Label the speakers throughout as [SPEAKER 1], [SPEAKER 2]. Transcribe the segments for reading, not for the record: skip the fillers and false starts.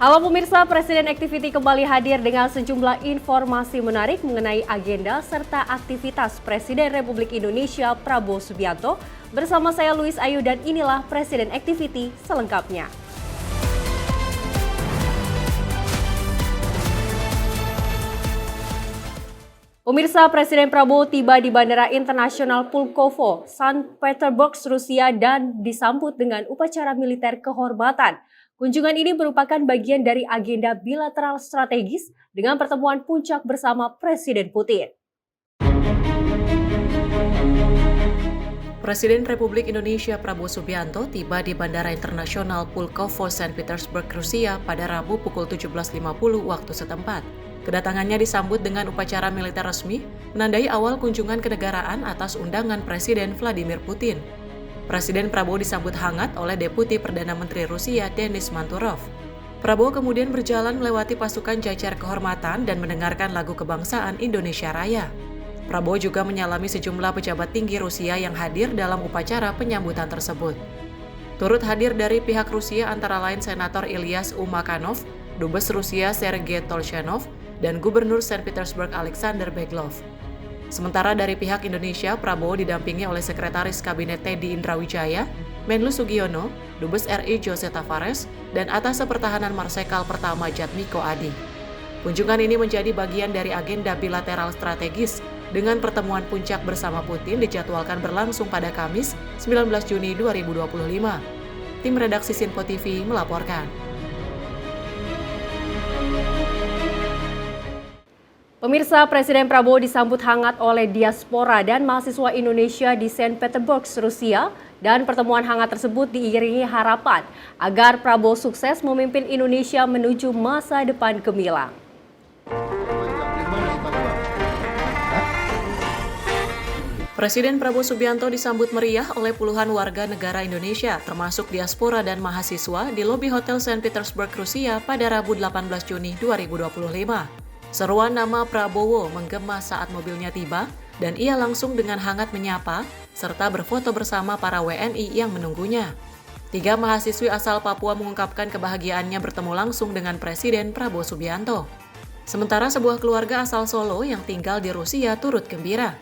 [SPEAKER 1] Halo pemirsa, Presiden Activity kembali hadir dengan sejumlah informasi menarik mengenai agenda serta aktivitas Presiden Republik Indonesia Prabowo Subianto. Bersama saya Luis Ayu dan inilah Presiden Activity selengkapnya. Pemirsa, Presiden Prabowo tiba di Bandara Internasional Pulkovo, St. Petersburg, Rusia dan disambut dengan upacara militer kehormatan. Kunjungan ini merupakan bagian dari agenda bilateral strategis dengan pertemuan puncak bersama Presiden Putin.
[SPEAKER 2] Presiden Republik Indonesia Prabowo Subianto tiba di Bandara Internasional Pulkovo, St. Petersburg, Rusia pada Rabu pukul 17.50 waktu setempat. Kedatangannya disambut dengan upacara militer resmi, menandai awal kunjungan kenegaraan atas undangan Presiden Vladimir Putin. Presiden Prabowo disambut hangat oleh Deputi Perdana Menteri Rusia Denis Manturov. Prabowo kemudian berjalan melewati pasukan jajar kehormatan dan mendengarkan lagu kebangsaan Indonesia Raya. Prabowo juga menyalami sejumlah pejabat tinggi Rusia yang hadir dalam upacara penyambutan tersebut. Turut hadir dari pihak Rusia antara lain Senator Ilyas Umakanov, Dubes Rusia Sergei Tolshanov, dan Gubernur St. Petersburg Alexander Beglov. Sementara dari pihak Indonesia, Prabowo didampingi oleh Sekretaris Kabinet Teddy Indrawijaya, Menlu Sugiono, Dubes RI Jose Tavares, dan Atase Pertahanan Marsekal Pertama Jatmiko Adi. Kunjungan ini menjadi bagian dari agenda bilateral strategis dengan pertemuan puncak bersama Putin dijadwalkan berlangsung pada Kamis 19 Juni 2025. Tim redaksi Sinpo TV melaporkan.
[SPEAKER 1] Pemirsa, Presiden Prabowo disambut hangat oleh diaspora dan mahasiswa Indonesia di St. Petersburg, Rusia, dan pertemuan hangat tersebut diiringi harapan agar Prabowo sukses memimpin Indonesia menuju masa depan gemilang.
[SPEAKER 2] Presiden Prabowo Subianto disambut meriah oleh puluhan warga negara Indonesia, termasuk diaspora dan mahasiswa di lobi Hotel St. Petersburg, Rusia pada Rabu 18 Juni 2025. Seruan nama Prabowo menggema saat mobilnya tiba dan ia langsung dengan hangat menyapa serta berfoto bersama para WNI yang menunggunya. 3 mahasiswi asal Papua mengungkapkan kebahagiaannya bertemu langsung dengan Presiden Prabowo Subianto. Sementara sebuah keluarga asal Solo yang tinggal di Rusia turut gembira.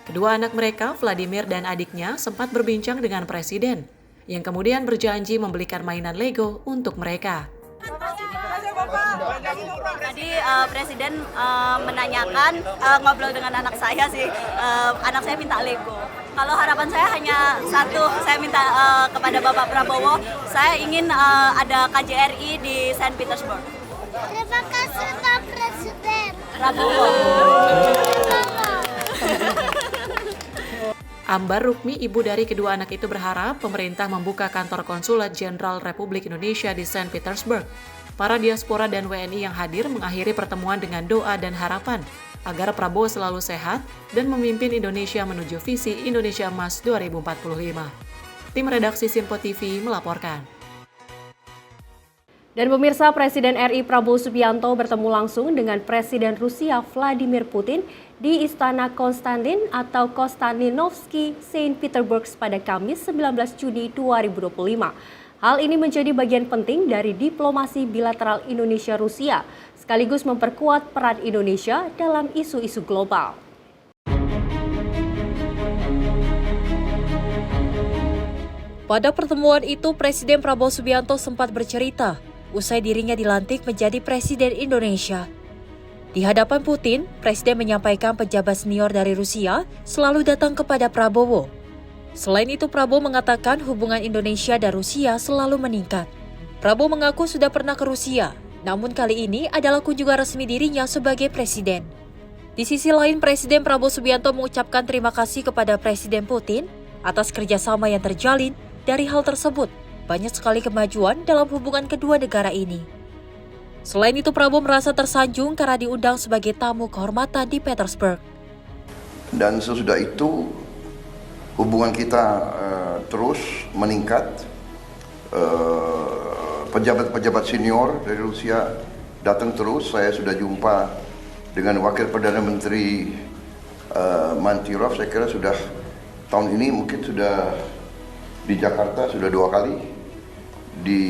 [SPEAKER 2] Kedua anak mereka, Vladimir dan adiknya, sempat berbincang dengan Presiden, yang kemudian berjanji membelikan mainan Lego untuk mereka.
[SPEAKER 3] Tadi Presiden menanyakan, ngobrol dengan anak saya sih, anak saya minta Lego. Kalau harapan saya hanya satu, saya minta kepada Bapak Prabowo, saya ingin ada KJRI di St. Petersburg.
[SPEAKER 4] Terima kasih Pak Presiden.
[SPEAKER 3] Prabowo.
[SPEAKER 2] Ambar Rukmi, ibu dari kedua anak itu berharap pemerintah membuka kantor konsulat Jenderal Republik Indonesia di St. Petersburg. Para diaspora dan WNI yang hadir mengakhiri pertemuan dengan doa dan harapan agar Prabowo selalu sehat dan memimpin Indonesia menuju visi Indonesia Emas 2045. Tim redaksi Sinpo TV melaporkan.
[SPEAKER 1] Dan pemirsa, Presiden RI Prabowo Subianto bertemu langsung dengan Presiden Rusia Vladimir Putin di Istana Konstantin atau Konstantinovsky St. Petersburg pada Kamis 19 Juni 2025. Hal ini menjadi bagian penting dari diplomasi bilateral Indonesia-Rusia, sekaligus memperkuat peran Indonesia dalam isu-isu global.
[SPEAKER 5] Pada pertemuan itu, Presiden Prabowo Subianto sempat bercerita usai dirinya dilantik menjadi Presiden Indonesia. Di hadapan Putin, Presiden menyampaikan pejabat senior dari Rusia selalu datang kepada Prabowo. Selain itu, Prabowo mengatakan hubungan Indonesia dan Rusia selalu meningkat. Prabowo mengaku sudah pernah ke Rusia, namun kali ini adalah kunjungan resmi dirinya sebagai Presiden. Di sisi lain, Presiden Prabowo Subianto mengucapkan terima kasih kepada Presiden Putin atas kerjasama yang terjalin. Dari hal tersebut, banyak sekali kemajuan dalam hubungan kedua negara ini. Selain itu, Prabowo merasa tersanjung karena diundang sebagai tamu kehormatan di Petersburg.
[SPEAKER 6] Dan sesudah itu, hubungan kita terus meningkat. Pejabat-pejabat senior dari Rusia datang terus. Saya sudah jumpa dengan Wakil Perdana Menteri Manturov. Saya kira sudah tahun ini mungkin sudah di Jakarta sudah 2 kali, di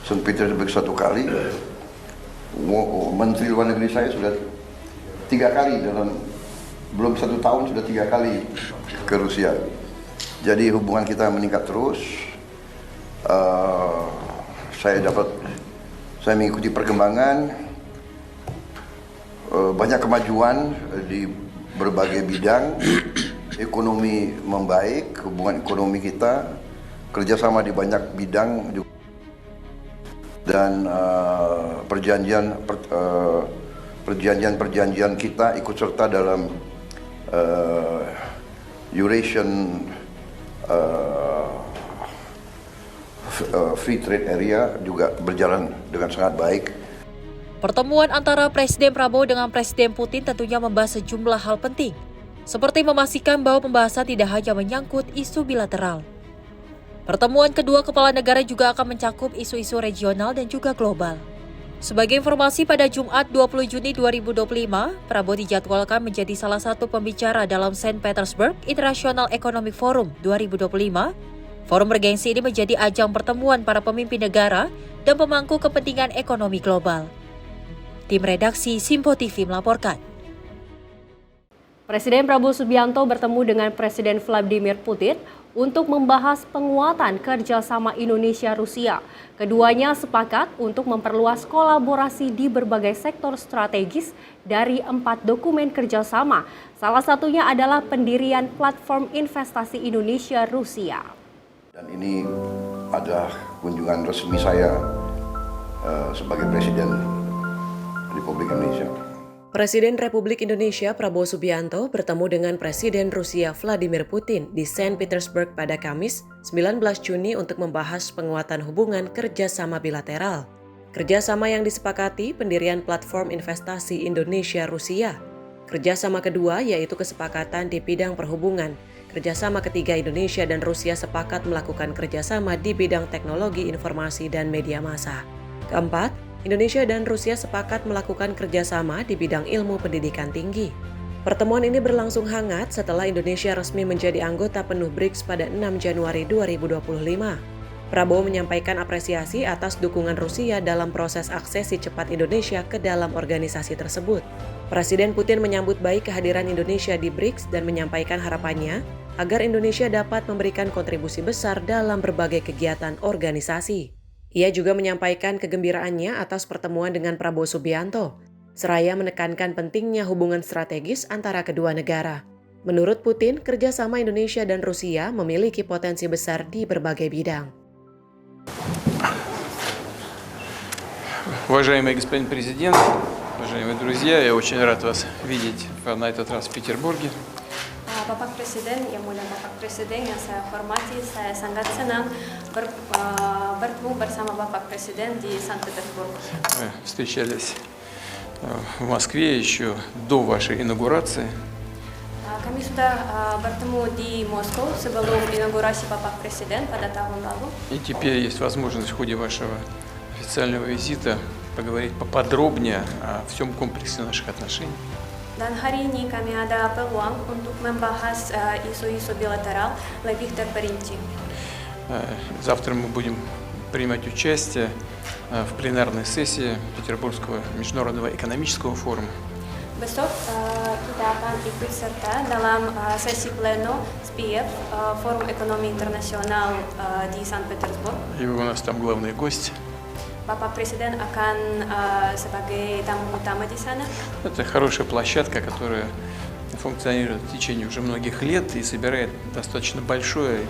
[SPEAKER 6] St. Petersburg 1 kali. Menteri luar negeri saya sudah 3 kali dalam belum 1 tahun sudah 3 kali ke Rusia. Jadi hubungan kita meningkat terus. Saya mengikuti perkembangan, banyak kemajuan di berbagai bidang. Ekonomi membaik, hubungan ekonomi kita, kerjasama di banyak bidang juga. Dan perjanjian kita ikut serta dalam Eurasian Free Trade Area juga berjalan dengan sangat baik.
[SPEAKER 5] Pertemuan antara Presiden Prabowo dengan Presiden Putin tentunya membahas sejumlah hal penting, seperti memastikan bahwa pembahasan tidak hanya menyangkut isu bilateral. Pertemuan kedua kepala negara juga akan mencakup isu-isu regional dan juga global. Sebagai informasi, pada Jumat 20 Juni 2025, Prabowo dijadwalkan menjadi salah satu pembicara dalam St. Petersburg International Economic Forum 2025. Forum bergengsi ini menjadi ajang pertemuan para pemimpin negara dan pemangku kepentingan ekonomi global. Tim redaksi Simpo TV melaporkan.
[SPEAKER 1] Presiden Prabowo Subianto bertemu dengan Presiden Vladimir Putin untuk membahas penguatan kerjasama Indonesia-Rusia. Keduanya sepakat untuk memperluas kolaborasi di berbagai sektor strategis dari 4 dokumen kerjasama. Salah satunya adalah pendirian platform investasi Indonesia-Rusia.
[SPEAKER 6] Dan ini adalah kunjungan resmi saya sebagai Presiden Republik Indonesia.
[SPEAKER 2] Presiden Republik Indonesia Prabowo Subianto bertemu dengan Presiden Rusia Vladimir Putin di St. Petersburg pada Kamis 19 Juni untuk membahas penguatan hubungan kerjasama bilateral. Kerjasama yang disepakati pendirian platform investasi Indonesia-Rusia. Kerjasama kedua yaitu kesepakatan di bidang perhubungan. Kerjasama ketiga, Indonesia dan Rusia sepakat melakukan kerjasama di bidang teknologi informasi dan media massa. Keempat, Indonesia dan Rusia sepakat melakukan kerjasama di bidang ilmu pendidikan tinggi. Pertemuan ini berlangsung hangat setelah Indonesia resmi menjadi anggota penuh BRICS pada 6 Januari 2025. Prabowo menyampaikan apresiasi atas dukungan Rusia dalam proses aksesi cepat Indonesia ke dalam organisasi tersebut. Presiden Putin menyambut baik kehadiran Indonesia di BRICS dan menyampaikan harapannya agar Indonesia dapat memberikan kontribusi besar dalam berbagai kegiatan organisasi. Ia juga menyampaikan kegembiraannya atas pertemuan dengan Prabowo Subianto, seraya menekankan pentingnya hubungan strategis antara kedua negara. Menurut Putin, kerjasama Indonesia dan Rusia memiliki potensi besar di berbagai bidang.
[SPEAKER 7] Уважаемый господин президент, уважаемые друзья, я очень рад вас видеть на этот раз в Петербурге.
[SPEAKER 8] Bapak Presiden, yang mulia Bapak Presiden yang saya hormati, saya sangat senang bertemu bersama Bapak Presiden di Санкт-Петербург.
[SPEAKER 7] Мы встречались в Москве еще до вашей инаугурации.
[SPEAKER 8] Kami sudah bertemu di Moskow sebelum inaugurasi Bapak Presiden pada tahun lalu.
[SPEAKER 7] И теперь есть возможность в ходе вашего официального визита поговорить поподробнее о всем комплексе наших отношений.
[SPEAKER 8] Dan hari ini kami ada peluang untuk membahas isu-isu bilateral lebih terperinci.
[SPEAKER 7] Завтра мы будем принимать участие в пленарной сессии Петербургского международного экономического форума.
[SPEAKER 8] Besok kita akan ikut serta dalam sesi pleno SPIEF, Forum Ekonomi Internasional di Санкт-Петербург.
[SPEAKER 7] И вы у нас там главный гость.
[SPEAKER 8] Bapak Presiden akan sebagai tamu utama di sana.
[SPEAKER 7] Это хорошая площадка, которая функционирует в течение уже многих лет и собирает достаточно большое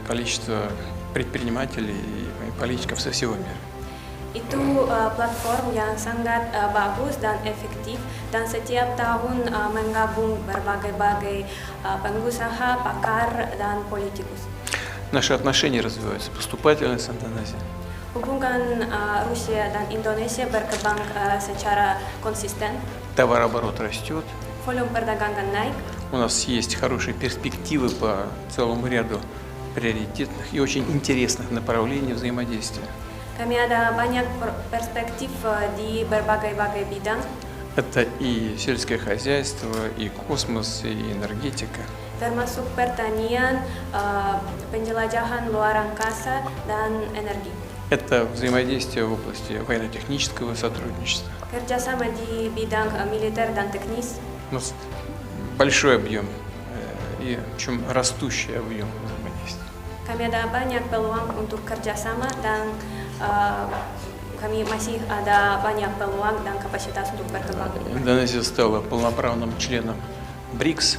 [SPEAKER 7] количество предпринимателей и политиков со всего мира.
[SPEAKER 8] Itu platform yang sangat bagus dan efektif dan setiap tahun menggabung berbagai pengusaha, pakar, dan politikus.
[SPEAKER 7] Наши отношения развиваются поступательно с Индонезией.
[SPEAKER 8] Hubungan Rusia dan Indonesia berkembang secara konsisten.
[SPEAKER 7] Товарооборот растет.
[SPEAKER 8] Volume perdagangan naik.
[SPEAKER 7] У нас есть хорошие перспективы по целому ряду приоритетных и очень интересных направлений взаимодействия.
[SPEAKER 8] Kami ada banyak perspektif di berbagai bidang.
[SPEAKER 7] Это и сельское хозяйство, и космос, и энергетика.
[SPEAKER 8] Termasuk pertanian, penjelajahan luar angkasa, dan energi.
[SPEAKER 7] Это взаимодействие в области военно-технического сотрудничества.
[SPEAKER 8] Kerjasama di bidang militer dan teknis.
[SPEAKER 7] У нас большой объем и причем растущий объем взаимодействия.
[SPEAKER 8] Kami ada banyak peluang untuk kerjasama dan kami masih ada banyak peluang dan kapasitas untuk berkembang.
[SPEAKER 7] Индонезия стала полноправным членом БРИКС,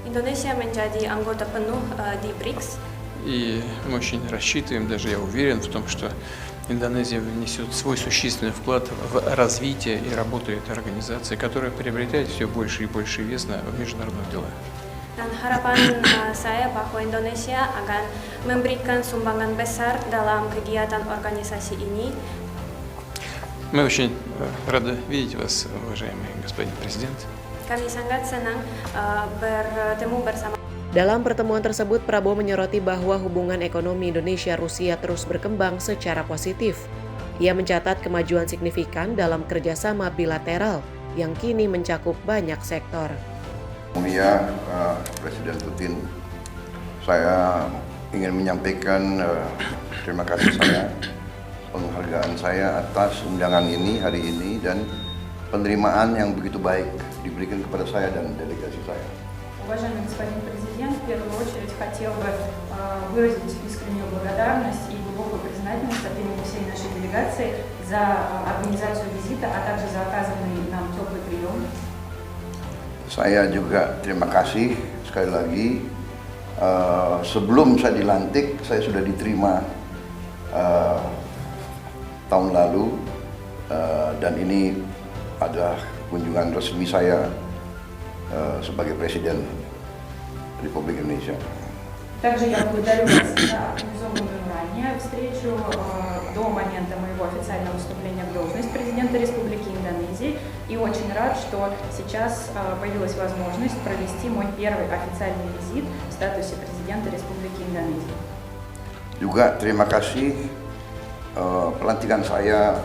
[SPEAKER 8] Indonesia menjadi anggota penuh di BRICS.
[SPEAKER 7] и мы очень рассчитываем, даже я уверен в том, что Индонезия внесет свой существенный вклад в развитие и работу этой организации, которая приобретает все больше и больше вес в международных делах.
[SPEAKER 8] Dan harapan saya bahwa Indonesia akan memberikan sumbangan besar dalam kegiatan organisasi ini.
[SPEAKER 7] Мы очень рады видеть вас, уважаемый господин президент.
[SPEAKER 8] Kami sangat senang bertemu bersama.
[SPEAKER 2] Dalam pertemuan tersebut, Prabowo menyoroti bahwa hubungan ekonomi Indonesia-Rusia terus berkembang secara positif. Ia mencatat kemajuan signifikan dalam kerjasama bilateral yang kini mencakup banyak sektor.
[SPEAKER 6] Mulia Presiden Putin, saya ingin menyampaikan terima kasih saya, penghargaan saya atas undangan ini hari ini dan penerimaan yang begitu baik diberikan kepada saya dan delegasi saya.
[SPEAKER 9] Уважаемый господин президент, в первую очередь хотел бы выразить искреннюю благодарность и глубокую признательность от имени всей нашей делегации за организацию визита, а также за оказанный нам теплый прием.
[SPEAKER 6] Saya juga terima kasih sekali lagi. Sebelum saya dilantik, saya sudah diterima tahun lalu dan ini adalah kunjungan resmi saya sebagai Presiden Republik Indonesia.
[SPEAKER 9] Также я благодарю вас за организованную ранее встречу до момента моего официального вступления в должность президента Республики Индонезии и очень рад, что сейчас появилась возможность провести мой первый официальный визит в статусе президента Республики Индонезия.
[SPEAKER 6] Juga terima kasih pelantikan saya,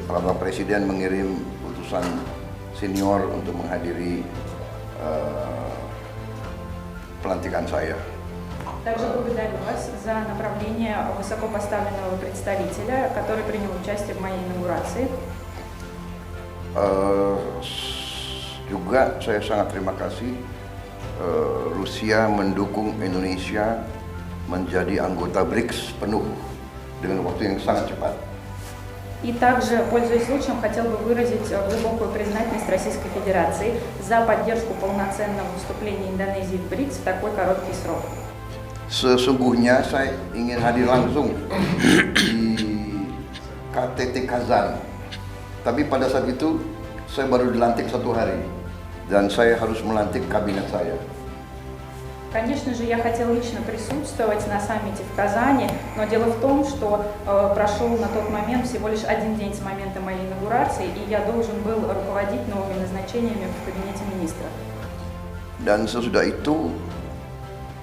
[SPEAKER 6] Bapak Presiden mengirim utusan senior untuk menghadiri pelantikan saya.
[SPEAKER 9] Также благодарю вас за направление высокопоставленного представителя, который принял участие в моей инаугурации.
[SPEAKER 6] Juga saya sangat terima kasih Rusia mendukung Indonesia menjadi anggota BRICS penuh dengan waktu yang sangat cepat.
[SPEAKER 9] И также, пользуясь случаем, хотел бы выразить глубокую признательность Российской Федерации за поддержку полноценного вступления Индонезии в БРИКС в такой короткий срок.
[SPEAKER 6] Sesungguhnya saya ingin hadir langsung di KTT Kazan, tapi pada saat itu saya baru dilantik 1 hari dan saya harus melantik kabinet saya.
[SPEAKER 9] Конечно же, я хотел лично присутствовать на саммите в Казани, но дело в том, что прошел на тот момент всего лишь 1 день с момента моей инаугурации, и я должен был руководить новыми назначениями в кабинете министров.
[SPEAKER 6] Dan sesudah itu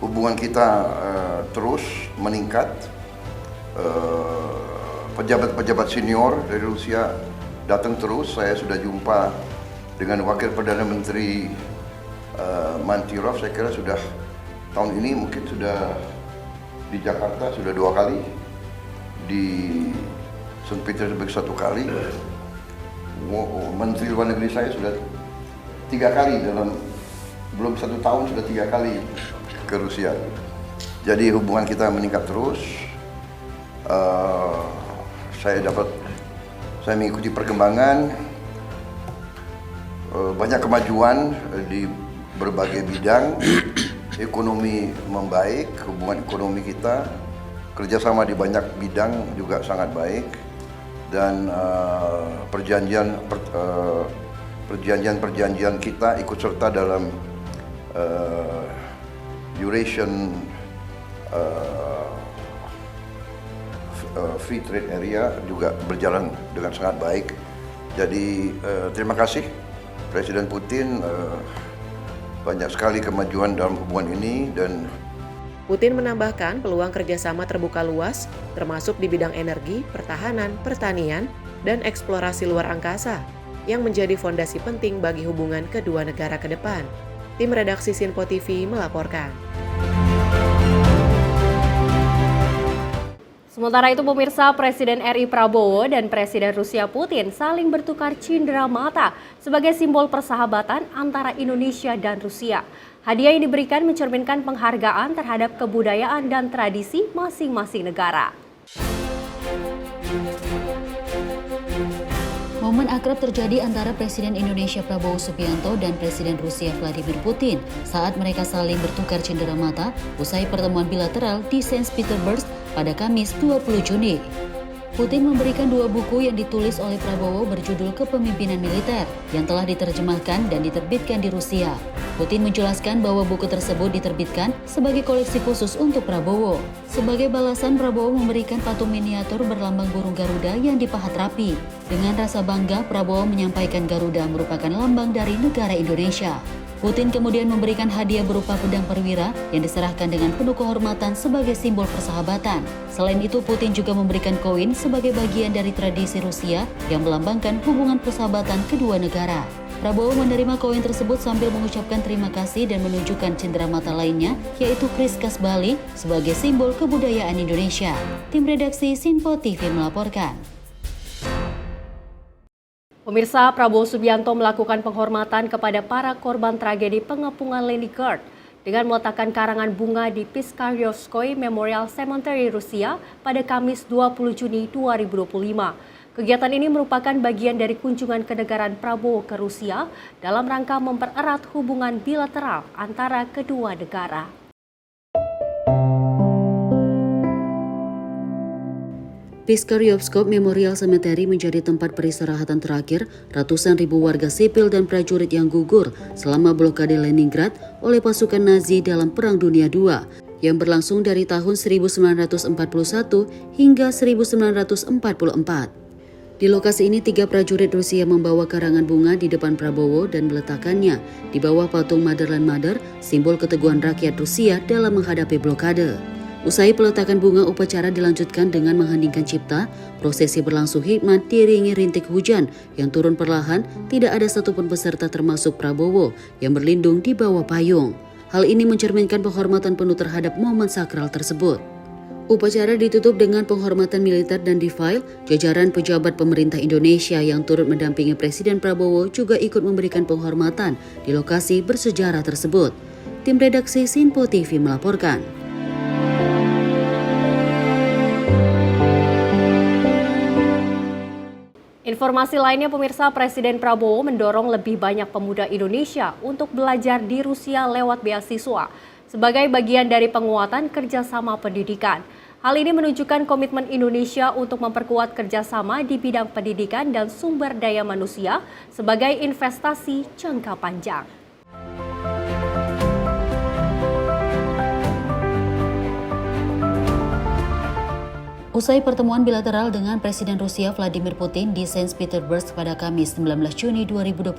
[SPEAKER 6] hubungan kita terus meningkat. Pejabat-pejabat senior dari Rusia datang terus. Saya sudah jumpa dengan Wakil Perdana Menteri Mantirov, saya kira sudah tahun ini mungkin sudah di Jakarta sudah 2 kali, di St. Petersburg 1 kali. Menteri Luar Negeri saya sudah 3 kali dalam belum 1 tahun sudah 3 kali ke Rusia. Jadi hubungan kita meningkat terus. Saya mengikuti perkembangan, banyak kemajuan di berbagai bidang. Ekonomi membaik, hubungan ekonomi kita, kerjasama di banyak bidang juga sangat baik, dan perjanjian kita ikut serta dalam Eurasian Free Trade Area juga berjalan dengan sangat baik. Jadi terima kasih Presiden Putin. Banyak sekali kemajuan dalam hubungan ini. Dan
[SPEAKER 2] Putin menambahkan peluang kerjasama terbuka luas, termasuk di bidang energi, pertahanan, pertanian, dan eksplorasi luar angkasa, yang menjadi fondasi penting bagi hubungan kedua negara ke depan. Tim redaksi Sinpo TV melaporkan.
[SPEAKER 1] Sementara itu pemirsa, Presiden RI Prabowo dan Presiden Rusia Putin saling bertukar cindera mata sebagai simbol persahabatan antara Indonesia dan Rusia. Hadiah yang diberikan mencerminkan penghargaan terhadap kebudayaan dan tradisi masing-masing negara.
[SPEAKER 10] Momen akrab terjadi antara Presiden Indonesia Prabowo Subianto dan Presiden Rusia Vladimir Putin saat mereka saling bertukar cindera mata usai pertemuan bilateral di Saint Petersburg pada Kamis 20 Juni. Putin memberikan 2 buku yang ditulis oleh Prabowo berjudul Kepemimpinan Militer yang telah diterjemahkan dan diterbitkan di Rusia. Putin menjelaskan bahwa buku tersebut diterbitkan sebagai koleksi khusus untuk Prabowo. Sebagai balasan, Prabowo memberikan patung miniatur berlambang burung Garuda yang dipahat rapi. Dengan rasa bangga, Prabowo menyampaikan Garuda merupakan lambang dari negara Indonesia. Putin kemudian memberikan hadiah berupa pedang perwira yang diserahkan dengan penuh kehormatan sebagai simbol persahabatan. Selain itu, Putin juga memberikan koin sebagai bagian dari tradisi Rusia yang melambangkan hubungan persahabatan kedua negara. Prabowo menerima koin tersebut sambil mengucapkan terima kasih dan menunjukkan cindera mata lainnya, yaitu kris khas Bali sebagai simbol kebudayaan Indonesia. Tim redaksi Sinpo TV melaporkan.
[SPEAKER 1] Pemirsa, Prabowo Subianto melakukan penghormatan kepada para korban tragedi pengepungan Leningrad dengan meletakkan karangan bunga di Piskaryovskoye Memorial Cemetery Rusia pada Kamis 20 Juni 2025. Kegiatan ini merupakan bagian dari kunjungan kenegaraan Prabowo ke Rusia dalam rangka mempererat hubungan bilateral antara kedua negara.
[SPEAKER 10] Piskaryovskoye Memorial Cemetery menjadi tempat peristirahatan terakhir ratusan ribu warga sipil dan prajurit yang gugur selama blokade Leningrad oleh pasukan Nazi dalam Perang Dunia II yang berlangsung dari tahun 1941 hingga 1944. Di lokasi ini 3 prajurit Rusia membawa karangan bunga di depan Prabowo dan meletakkannya di bawah patung Motherland Mother, simbol keteguhan rakyat Rusia dalam menghadapi blokade. Usai peletakan bunga, upacara dilanjutkan dengan mengheningkan cipta. Prosesi berlangsung hikmat diiringi rintik hujan yang turun perlahan. Tidak ada satupun peserta termasuk Prabowo yang berlindung di bawah payung. Hal ini mencerminkan penghormatan penuh terhadap momen sakral tersebut. Upacara ditutup dengan penghormatan militer dan defiel. Jajaran pejabat pemerintah Indonesia yang turut mendampingi Presiden Prabowo juga ikut memberikan penghormatan di lokasi bersejarah tersebut. Tim redaksi Sinpo TV melaporkan.
[SPEAKER 1] Informasi lainnya pemirsa, Presiden Prabowo mendorong lebih banyak pemuda Indonesia untuk belajar di Rusia lewat beasiswa sebagai bagian dari penguatan kerjasama pendidikan. Hal ini menunjukkan komitmen Indonesia untuk memperkuat kerjasama di bidang pendidikan dan sumber daya manusia sebagai investasi jangka panjang.
[SPEAKER 10] Usai pertemuan bilateral dengan Presiden Rusia Vladimir Putin di Saint Petersburg pada Kamis 19 Juni 2025,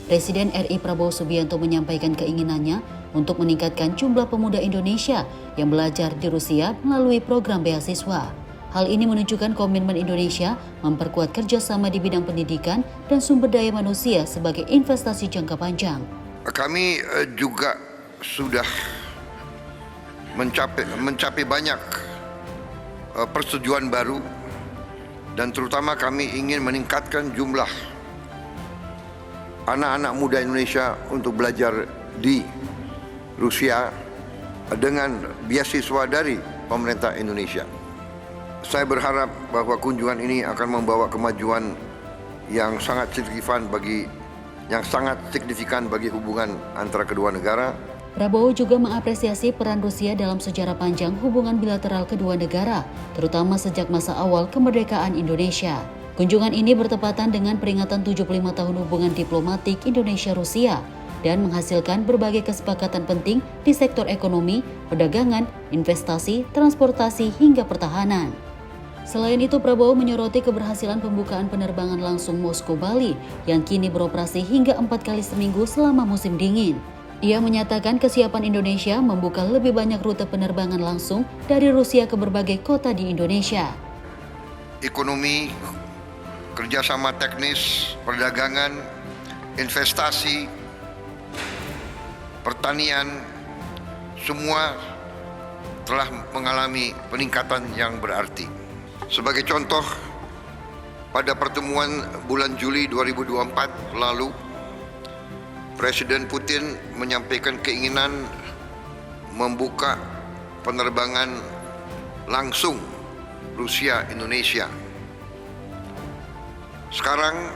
[SPEAKER 10] Presiden RI Prabowo Subianto menyampaikan keinginannya untuk meningkatkan jumlah pemuda Indonesia yang belajar di Rusia melalui program beasiswa. Hal ini menunjukkan komitmen Indonesia memperkuat kerjasama di bidang pendidikan dan sumber daya manusia sebagai investasi jangka panjang.
[SPEAKER 6] Kami juga sudah mencapai banyak persetujuan baru, dan terutama kami ingin meningkatkan jumlah anak-anak muda Indonesia untuk belajar di Rusia dengan beasiswa dari pemerintah Indonesia. Saya berharap bahwa kunjungan ini akan membawa kemajuan yang sangat signifikan bagi hubungan antara kedua negara.
[SPEAKER 10] Prabowo juga mengapresiasi peran Rusia dalam sejarah panjang hubungan bilateral kedua negara, terutama sejak masa awal kemerdekaan Indonesia. Kunjungan ini bertepatan dengan peringatan 75 tahun hubungan diplomatik Indonesia-Rusia dan menghasilkan berbagai kesepakatan penting di sektor ekonomi, perdagangan, investasi, transportasi, hingga pertahanan. Selain itu, Prabowo menyoroti keberhasilan pembukaan penerbangan langsung Moskow-Bali yang kini beroperasi hingga 4 kali seminggu selama musim dingin. Ia menyatakan kesiapan Indonesia membuka lebih banyak rute penerbangan langsung dari Rusia ke berbagai kota di Indonesia.
[SPEAKER 6] Ekonomi, kerjasama teknis, perdagangan, investasi, pertanian, semua telah mengalami peningkatan yang berarti. Sebagai contoh, pada pertemuan bulan Juli 2024 lalu, Presiden Putin menyampaikan keinginan membuka penerbangan langsung Rusia-Indonesia. Sekarang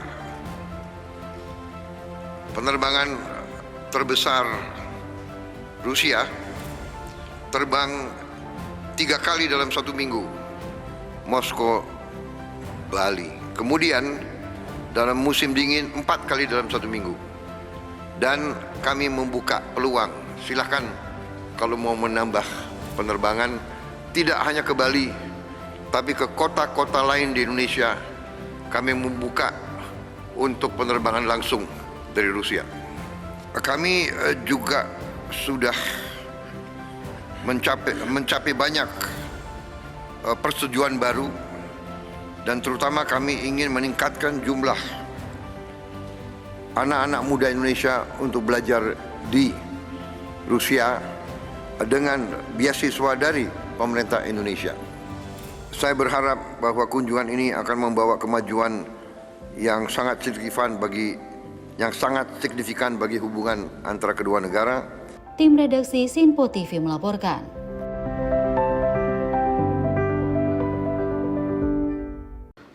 [SPEAKER 6] penerbangan terbesar Rusia terbang 3 kali dalam 1 minggu, Moskow, Bali. Kemudian dalam musim dingin 4 kali dalam 1 minggu. Dan kami membuka peluang, silahkan kalau mau menambah penerbangan tidak hanya ke Bali, tapi ke kota-kota lain di Indonesia, kami membuka untuk penerbangan langsung dari Rusia. Kami juga sudah mencapai banyak persetujuan baru, dan terutama kami ingin meningkatkan jumlah anak-anak muda Indonesia untuk belajar di Rusia dengan beasiswa dari pemerintah Indonesia. Saya berharap bahwa kunjungan ini akan membawa kemajuan yang sangat signifikan bagi hubungan antara kedua negara.
[SPEAKER 10] Tim redaksi Sinpo TV melaporkan.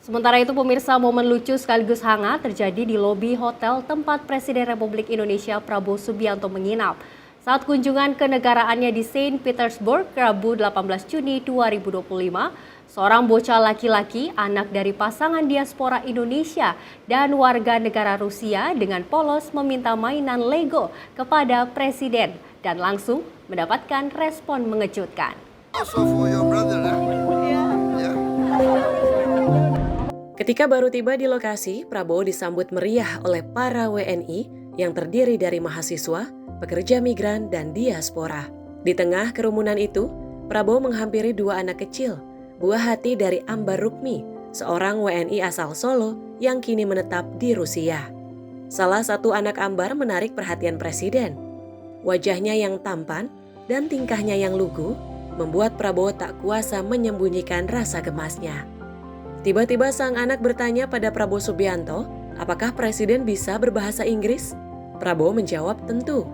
[SPEAKER 1] Sementara itu pemirsa, momen lucu sekaligus hangat terjadi di lobi hotel tempat Presiden Republik Indonesia Prabowo Subianto menginap saat kunjungan kenegaraannya di Saint Petersburg Rabu 18 Juni 2025. Seorang bocah laki-laki, anak dari pasangan diaspora Indonesia dan warga negara Rusia dengan polos meminta mainan Lego kepada Presiden dan langsung mendapatkan respon mengejutkan.
[SPEAKER 2] Ketika baru tiba di lokasi, Prabowo disambut meriah oleh para WNI yang terdiri dari mahasiswa, pekerja migran, dan diaspora. Di tengah kerumunan itu, Prabowo menghampiri 2 anak kecil, buah hati dari Ambar Rukmi, seorang WNI asal Solo yang kini menetap di Rusia. Salah satu anak Ambar menarik perhatian Presiden. Wajahnya yang tampan dan tingkahnya yang lugu membuat Prabowo tak kuasa menyembunyikan rasa gemasnya. Tiba-tiba sang anak bertanya pada Prabowo Subianto, apakah Presiden bisa berbahasa Inggris? Prabowo menjawab tentu.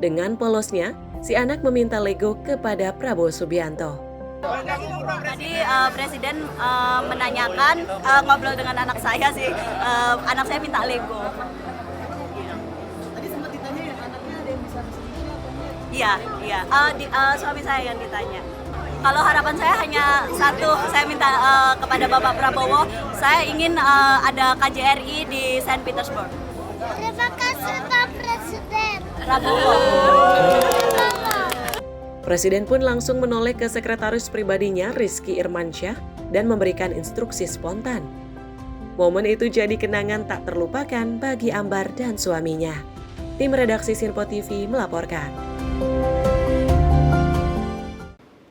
[SPEAKER 2] Dengan polosnya, si anak meminta Lego kepada Prabowo Subianto.
[SPEAKER 3] Tadi Presiden menanyakan, ngobrol dengan anak saya sih, anak saya minta Lego. Tadi sempat ditanya ya, anaknya ada yang bisa bahasa Inggris apa enggak? Iya. Suami saya yang ditanya. Kalau harapan saya hanya satu, saya minta kepada Bapak Prabowo, saya ingin ada KJRI di Saint Petersburg.
[SPEAKER 4] Terima kasih Pak Presiden.
[SPEAKER 3] Prabowo.
[SPEAKER 2] Presiden pun langsung menoleh ke sekretaris pribadinya Rizky Irmansyah dan memberikan instruksi spontan. Momen itu jadi kenangan tak terlupakan bagi Ambar dan suaminya. Tim redaksi Sinpo TV melaporkan.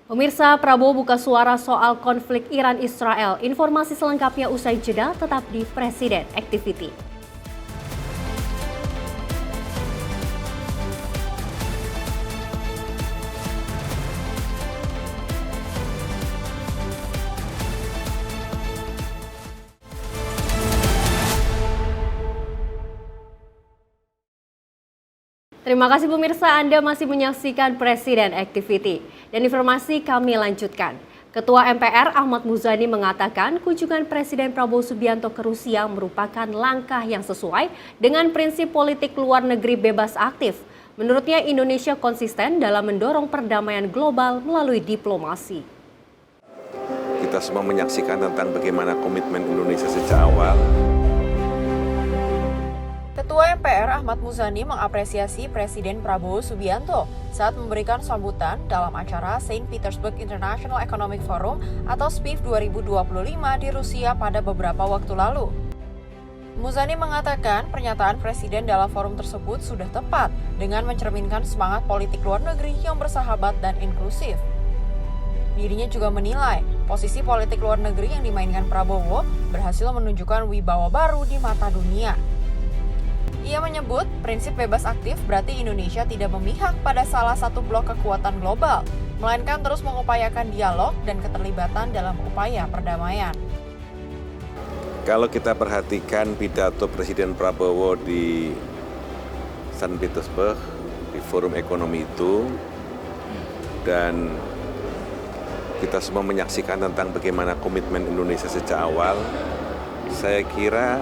[SPEAKER 1] Pemirsa, Prabowo buka suara soal konflik Iran-Israel. Informasi selengkapnya usai jeda, tetap di Presiden Activity. Terima kasih pemirsa, Anda masih menyaksikan Presiden Activity. Dan informasi kami lanjutkan. Ketua MPR Ahmad Muzani mengatakan kunjungan Presiden Prabowo Subianto ke Rusia merupakan langkah yang sesuai dengan prinsip politik luar negeri bebas aktif. Menurutnya Indonesia konsisten dalam mendorong perdamaian global melalui diplomasi.
[SPEAKER 11] Kita semua menyaksikan tentang bagaimana komitmen Indonesia sejak awal.
[SPEAKER 5] Ketua MPR Ahmad Muzani mengapresiasi Presiden Prabowo Subianto saat memberikan sambutan dalam acara Saint Petersburg International Economic Forum atau SPIF 2025 di Rusia pada beberapa waktu lalu. Muzani mengatakan pernyataan Presiden dalam forum tersebut sudah tepat dengan mencerminkan semangat politik luar negeri yang bersahabat dan inklusif. Dirinya juga menilai posisi politik luar negeri yang dimainkan Prabowo berhasil menunjukkan wibawa baru di mata dunia.
[SPEAKER 12] Ia menyebut prinsip bebas aktif berarti Indonesia tidak memihak pada salah satu blok kekuatan global, melainkan terus mengupayakan dialog dan keterlibatan dalam upaya perdamaian.
[SPEAKER 11] Kalau kita perhatikan pidato Presiden Prabowo di St. Petersburg, di forum ekonomi itu, dan kita semua menyaksikan tentang bagaimana komitmen Indonesia sejak awal, saya kira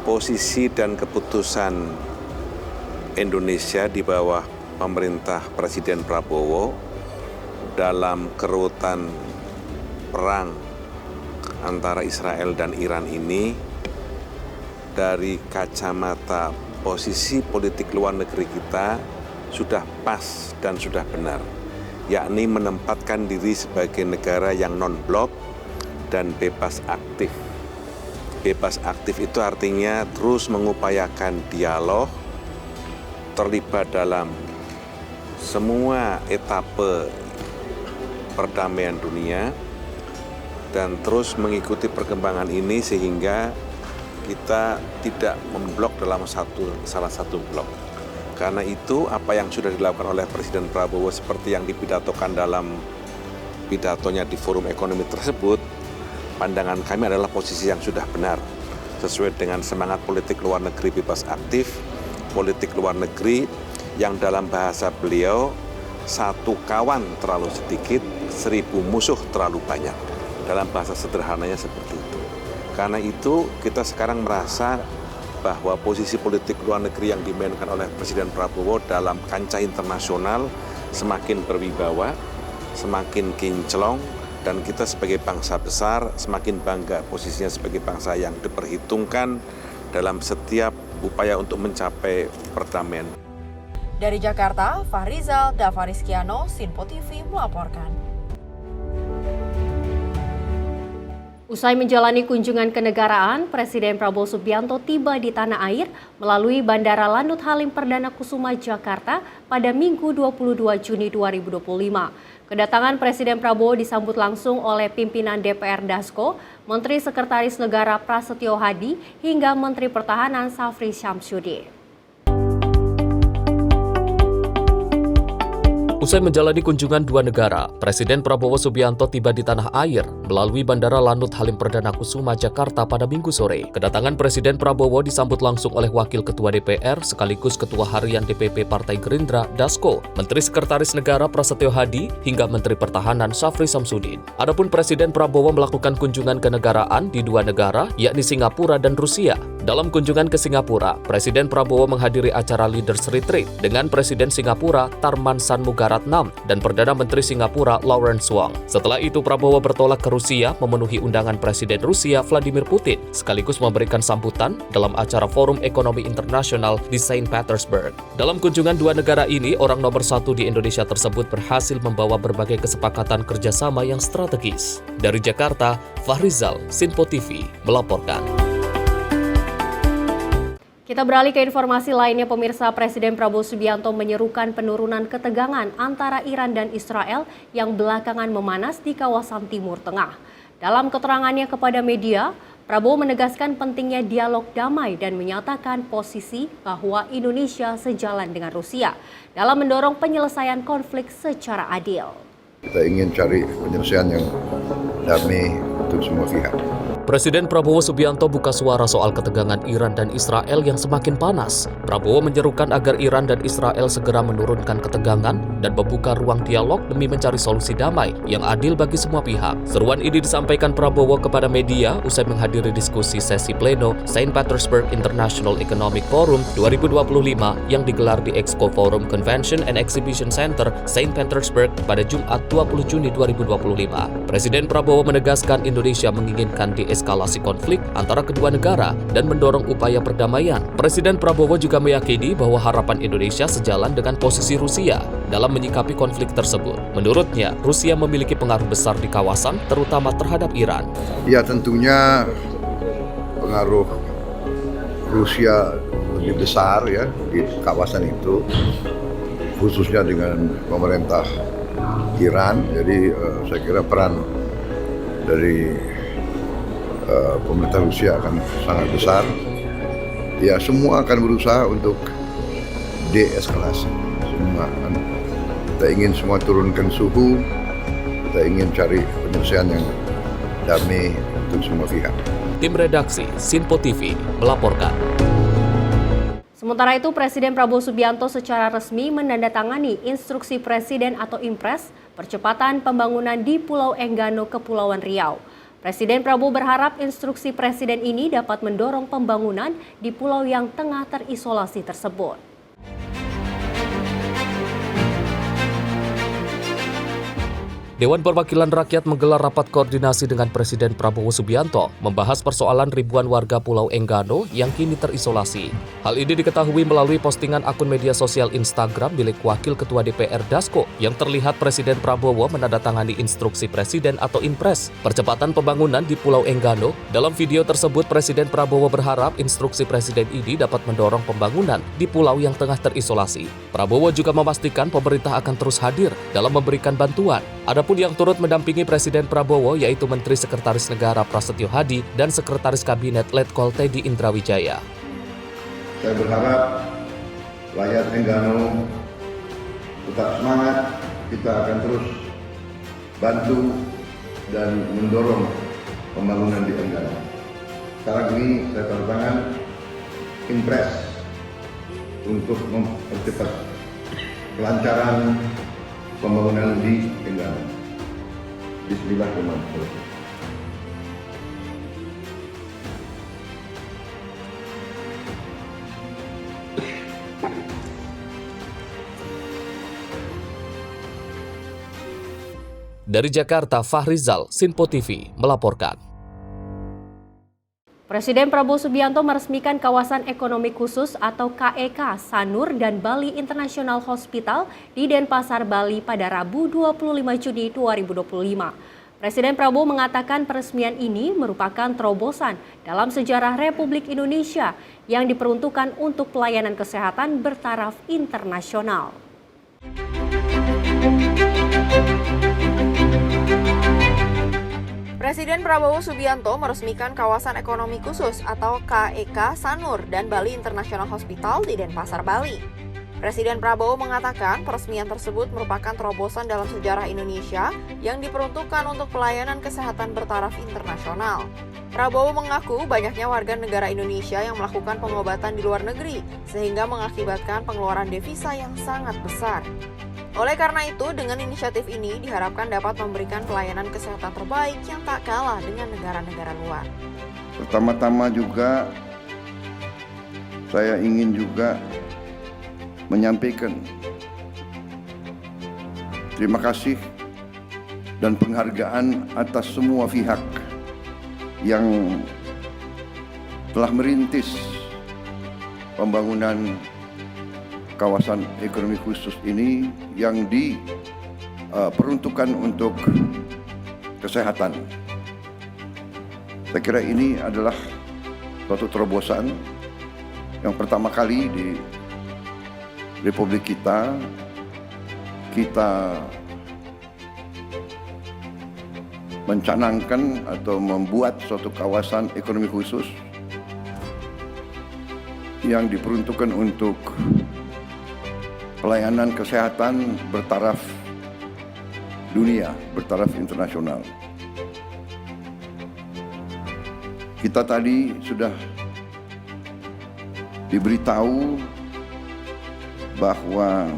[SPEAKER 11] posisi dan keputusan Indonesia di bawah pemerintah Presiden Prabowo dalam kerutan perang antara Israel dan Iran ini dari kacamata posisi politik luar negeri kita sudah pas dan sudah benar, yakni menempatkan diri sebagai negara yang non-blok dan bebas aktif. Bebas aktif itu artinya terus mengupayakan dialog, terlibat dalam semua etape perdamaian dunia, dan terus mengikuti perkembangan ini sehingga kita tidak memblok dalam salah satu blok. Karena itu apa yang sudah dilakukan oleh Presiden Prabowo seperti yang dipidatokan dalam pidatonya di forum ekonomi tersebut, pandangan kami adalah posisi yang sudah benar, sesuai dengan semangat politik luar negeri bebas aktif, politik luar negeri yang dalam bahasa beliau, satu kawan terlalu sedikit, 1000 musuh terlalu banyak. Dalam bahasa sederhananya seperti itu. Karena itu kita sekarang merasa bahwa posisi politik luar negeri yang dimainkan oleh Presiden Prabowo dalam kancah internasional semakin berwibawa, semakin kinclong, dan kita sebagai bangsa besar semakin bangga posisinya sebagai bangsa yang diperhitungkan dalam setiap upaya untuk mencapai perdamaian.
[SPEAKER 12] Dari Jakarta, Fahrizal Davariskiano, Sinpo TV melaporkan.
[SPEAKER 1] Usai menjalani kunjungan kenegaraan, Presiden Prabowo Subianto tiba di tanah air melalui Bandara Lanut Halim Perdana Kusuma, Jakarta pada Minggu 22 Juni 2025. Kedatangan Presiden Prabowo disambut langsung oleh pimpinan DPR Dasko, Menteri Sekretaris Negara Prasetyo Hadi, hingga Menteri Pertahanan Safri Syamsuddin.
[SPEAKER 13] Usai menjalani kunjungan dua negara, Presiden Prabowo Subianto tiba di tanah air melalui Bandara Lanut Halim Perdana Kusuma, Jakarta pada Minggu sore. Kedatangan Presiden Prabowo disambut langsung oleh Wakil Ketua DPR sekaligus Ketua Harian DPP Partai Gerindra, Dasko, Menteri Sekretaris Negara Prasetyo Hadi, hingga Menteri Pertahanan Safri Syamsuddin. Adapun Presiden Prabowo melakukan kunjungan kenegaraan di dua negara, yakni Singapura dan Rusia. Dalam kunjungan ke Singapura, Presiden Prabowo menghadiri acara Leaders Retreat dengan Presiden Singapura Tharman Shanmugaratnam dan Perdana Menteri Singapura Lawrence Wong. Setelah itu Prabowo bertolak ke Rusia memenuhi undangan Presiden Rusia Vladimir Putin, sekaligus memberikan sambutan dalam acara Forum Ekonomi Internasional di St. Petersburg. Dalam kunjungan dua negara ini, orang nomor satu di Indonesia tersebut berhasil membawa berbagai kesepakatan kerjasama yang strategis. Dari Jakarta, Fahrizal, Sinpo TV melaporkan.
[SPEAKER 1] Kita beralih ke informasi lainnya, pemirsa. Presiden Prabowo Subianto menyerukan penurunan ketegangan antara Iran dan Israel yang belakangan memanas di kawasan Timur Tengah. Dalam keterangannya kepada media, Prabowo menegaskan pentingnya dialog damai dan menyatakan posisi bahwa Indonesia sejalan dengan Rusia dalam mendorong penyelesaian konflik secara adil.
[SPEAKER 6] Kita ingin cari penyelesaian yang damai untuk semua pihak.
[SPEAKER 13] Presiden Prabowo Subianto buka suara soal ketegangan Iran dan Israel yang semakin panas. Prabowo menyerukan agar Iran dan Israel segera menurunkan ketegangan dan membuka ruang dialog demi mencari solusi damai yang adil bagi semua pihak. Seruan ini disampaikan Prabowo kepada media usai menghadiri diskusi sesi pleno St. Petersburg International Economic Forum 2025 yang digelar di Expo Forum Convention and Exhibition Center St. Petersburg pada Jumat 20 Juni 2025. Presiden Prabowo menegaskan Indonesia menginginkan eskalasi konflik antara kedua negara dan mendorong upaya perdamaian. Presiden Prabowo juga meyakini bahwa harapan Indonesia sejalan dengan posisi Rusia dalam menyikapi konflik tersebut. Menurutnya, Rusia memiliki pengaruh besar di kawasan, terutama terhadap Iran.
[SPEAKER 6] Ya, tentunya pengaruh Rusia lebih besar ya di kawasan itu, khususnya dengan pemerintah Iran. Jadi saya kira peran dari pemerintah Rusia akan sangat besar ya semua akan berusaha untuk deeskalasi. Semua kita ingin semua turunkan suhu, kita ingin cari penyelesaian yang damai untuk semua pihak.
[SPEAKER 13] Tim redaksi Sinpo TV melaporkan.
[SPEAKER 1] Sementara itu, Presiden Prabowo Subianto secara resmi menandatangani Instruksi Presiden atau Impres percepatan pembangunan di Pulau Enggano, Kepulauan Riau. Presiden Prabowo berharap instruksi Presiden ini dapat mendorong pembangunan di pulau yang tengah terisolasi tersebut.
[SPEAKER 13] Dewan Perwakilan Rakyat menggelar rapat koordinasi dengan Presiden Prabowo Subianto membahas persoalan ribuan warga Pulau Enggano yang kini terisolasi. Hal ini diketahui melalui postingan akun media sosial Instagram milik Wakil Ketua DPR Dasko yang terlihat Presiden Prabowo menandatangani Instruksi Presiden atau Impres percepatan pembangunan di Pulau Enggano. Dalam video tersebut, Presiden Prabowo berharap instruksi Presiden ini dapat mendorong pembangunan di pulau yang tengah terisolasi. Prabowo juga memastikan pemerintah akan terus hadir dalam memberikan bantuan. Adapun yang turut mendampingi Presiden Prabowo yaitu Menteri Sekretaris Negara Prasetyo Hadi dan Sekretaris Kabinet Letkol Teddy Indrawijaya.
[SPEAKER 6] Saya berharap rakyat Enggano tetap semangat, kita akan terus bantu dan mendorong pembangunan di Enggano. Sekarang ini saya tanda tangan Impres untuk mempercepat kelancaran pembangunan di Enggano. Bismillahirrahmanirrahim.
[SPEAKER 13] Dari Jakarta, Fahrizal, Sinpo TV melaporkan.
[SPEAKER 1] Presiden Prabowo Subianto meresmikan kawasan ekonomi khusus atau KEK Sanur dan Bali International Hospital di Denpasar, Bali pada Rabu 25 Juni 2025. Presiden Prabowo mengatakan peresmian ini merupakan terobosan dalam sejarah Republik Indonesia yang diperuntukkan untuk pelayanan kesehatan bertaraf internasional.
[SPEAKER 12] Presiden Prabowo Subianto meresmikan kawasan ekonomi khusus atau KEK Sanur dan Bali International Hospital di Denpasar, Bali. Presiden Prabowo mengatakan peresmian tersebut merupakan terobosan dalam sejarah Indonesia yang diperuntukkan untuk pelayanan kesehatan bertaraf internasional. Prabowo mengaku banyaknya warga negara Indonesia yang melakukan pengobatan di luar negeri sehingga mengakibatkan pengeluaran devisa yang sangat besar. Oleh karena itu, dengan inisiatif ini diharapkan dapat memberikan pelayanan kesehatan terbaik yang tak kalah dengan negara-negara luar.
[SPEAKER 6] Pertama-tama juga, saya ingin juga menyampaikan terima kasih dan penghargaan atas semua pihak yang telah merintis pembangunan kawasan ekonomi khusus ini yang diperuntukkan untuk kesehatan. Saya kira ini adalah suatu terobosan yang pertama kali di Republik kita mencanangkan atau membuat suatu kawasan ekonomi khusus yang diperuntukkan untuk pelayanan kesehatan bertaraf dunia, bertaraf internasional. Kita tadi sudah diberitahu bahwa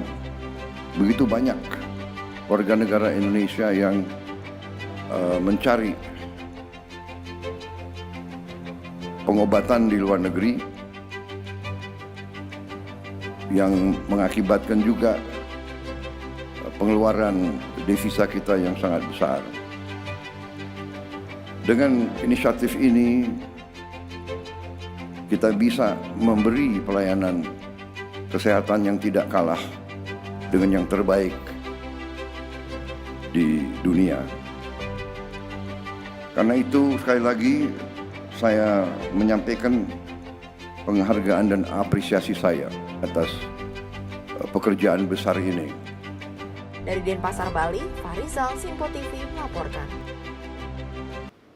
[SPEAKER 6] begitu banyak warga negara Indonesia yang mencari pengobatan di luar negeri yang mengakibatkan juga pengeluaran devisa kita yang sangat besar. Dengan inisiatif ini, kita bisa memberi pelayanan kesehatan yang tidak kalah dengan yang terbaik di dunia. Karena itu, sekali lagi, saya menyampaikan penghargaan dan apresiasi saya atas pekerjaan besar ini.
[SPEAKER 12] Dari Denpasar, Bali, Fahrizal, Sinpo TV melaporkan.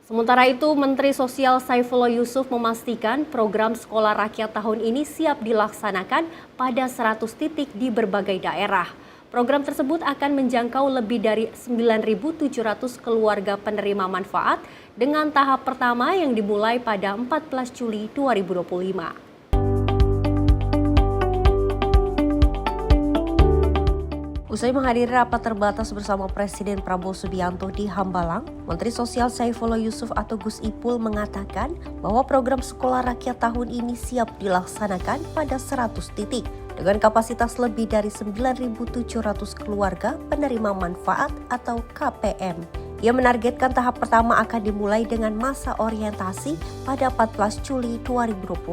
[SPEAKER 1] Sementara itu, Menteri Sosial Saifullah Yusuf memastikan program sekolah rakyat tahun ini siap dilaksanakan pada 100 titik di berbagai daerah. Program tersebut akan menjangkau lebih dari 9.700 keluarga penerima manfaat dengan tahap pertama yang dimulai pada 14 Juli 2025. Usai menghadiri rapat terbatas bersama Presiden Prabowo Subianto di Hambalang, Menteri Sosial Saifullah Yusuf atau Gus Ipul mengatakan bahwa program sekolah rakyat tahun ini siap dilaksanakan pada 100 titik dengan kapasitas lebih dari 9.700 keluarga penerima manfaat atau KPM. Ia menargetkan tahap pertama akan dimulai dengan masa orientasi pada 14 Juli 2025.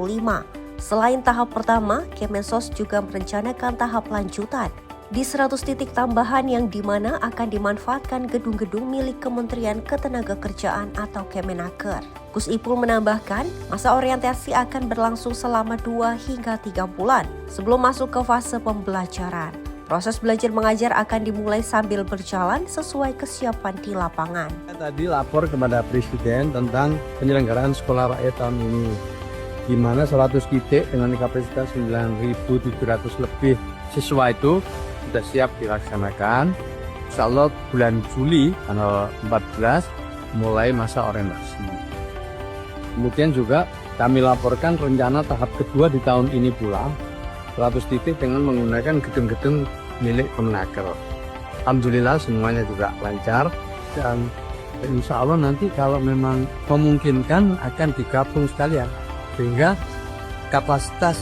[SPEAKER 1] Selain tahap pertama, Kemensos juga merencanakan tahap lanjutan di 100 titik tambahan yang dimana akan dimanfaatkan gedung-gedung milik Kementerian Ketenagakerjaan atau Kemenaker. Gus Ipul menambahkan, masa orientasi akan berlangsung selama 2 hingga 3 bulan sebelum masuk ke fase pembelajaran. Proses belajar mengajar akan dimulai sambil berjalan sesuai kesiapan di lapangan.
[SPEAKER 14] Tadi lapor kepada Presiden tentang penyelenggaraan sekolah rakyat tahun ini, di mana 100 titik dengan kapasitas 9.700 lebih siswa itu sudah siap dilaksanakan. Insya Allah bulan Juli tanggal 14 mulai masa orientasi. Kemudian juga kami laporkan rencana tahap kedua di tahun ini pula 100 titik dengan menggunakan gedung-gedung milik Kemenaker. Alhamdulillah semuanya juga lancar dan insya Allah nanti kalau memang memungkinkan akan digabung sekalian sehingga kapasitas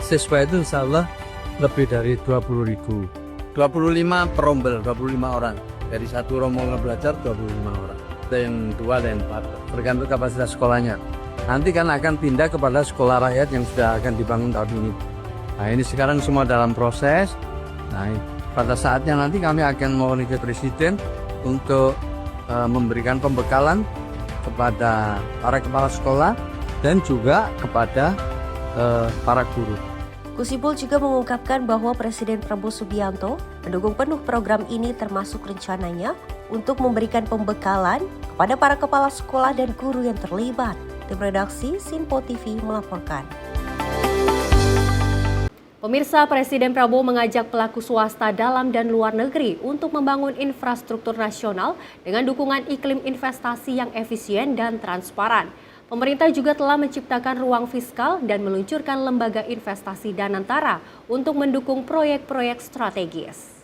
[SPEAKER 14] siswa itu insya Allah lebih dari 20.000. 25 perombel, 25 orang. Dari satu rombongan belajar 25 orang. Ada yang 2, ada yang 4. Tergantung kapasitas sekolahnya. Nanti kan akan pindah kepada sekolah rakyat yang sudah akan dibangun tahun ini. Nah ini sekarang semua dalam proses. Nah pada saatnya nanti kami akan mohon ke Presiden untuk memberikan pembekalan kepada para kepala sekolah dan juga kepada para guru.
[SPEAKER 1] Gus Ipul juga mengungkapkan bahwa Presiden Prabowo Subianto mendukung penuh program ini termasuk rencananya untuk memberikan pembekalan kepada para kepala sekolah dan guru yang terlibat. Tim redaksi Sinpo TV melaporkan. Pemirsa, Presiden Prabowo mengajak pelaku swasta dalam dan luar negeri untuk membangun infrastruktur nasional dengan dukungan iklim investasi yang efisien dan transparan. Pemerintah juga telah menciptakan ruang fiskal dan meluncurkan lembaga investasi Danantara untuk mendukung proyek-proyek strategis.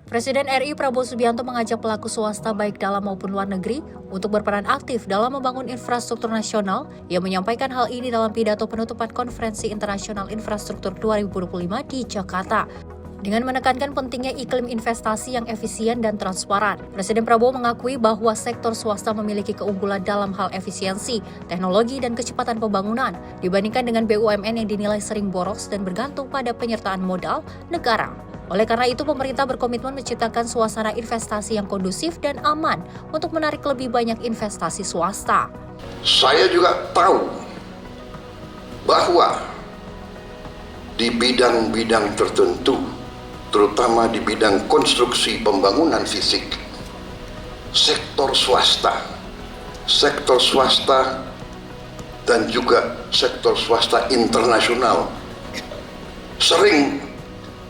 [SPEAKER 5] Presiden RI Prabowo Subianto mengajak pelaku swasta baik dalam maupun luar negeri untuk berperan aktif dalam membangun infrastruktur nasional. Ia menyampaikan hal ini dalam pidato penutupan Konferensi Internasional Infrastruktur 2025 di Jakarta. Dengan menekankan pentingnya iklim investasi yang efisien dan transparan, Presiden Prabowo mengakui bahwa sektor swasta memiliki keunggulan dalam hal efisiensi, teknologi, dan kecepatan pembangunan dibandingkan dengan BUMN yang dinilai sering boros dan bergantung pada penyertaan modal negara. Oleh karena itu, pemerintah berkomitmen menciptakan suasana investasi yang kondusif dan aman untuk menarik lebih banyak investasi swasta.
[SPEAKER 6] Saya juga tahu bahwa di bidang-bidang tertentu, terutama di bidang konstruksi pembangunan fisik, sektor swasta dan juga sektor swasta internasional sering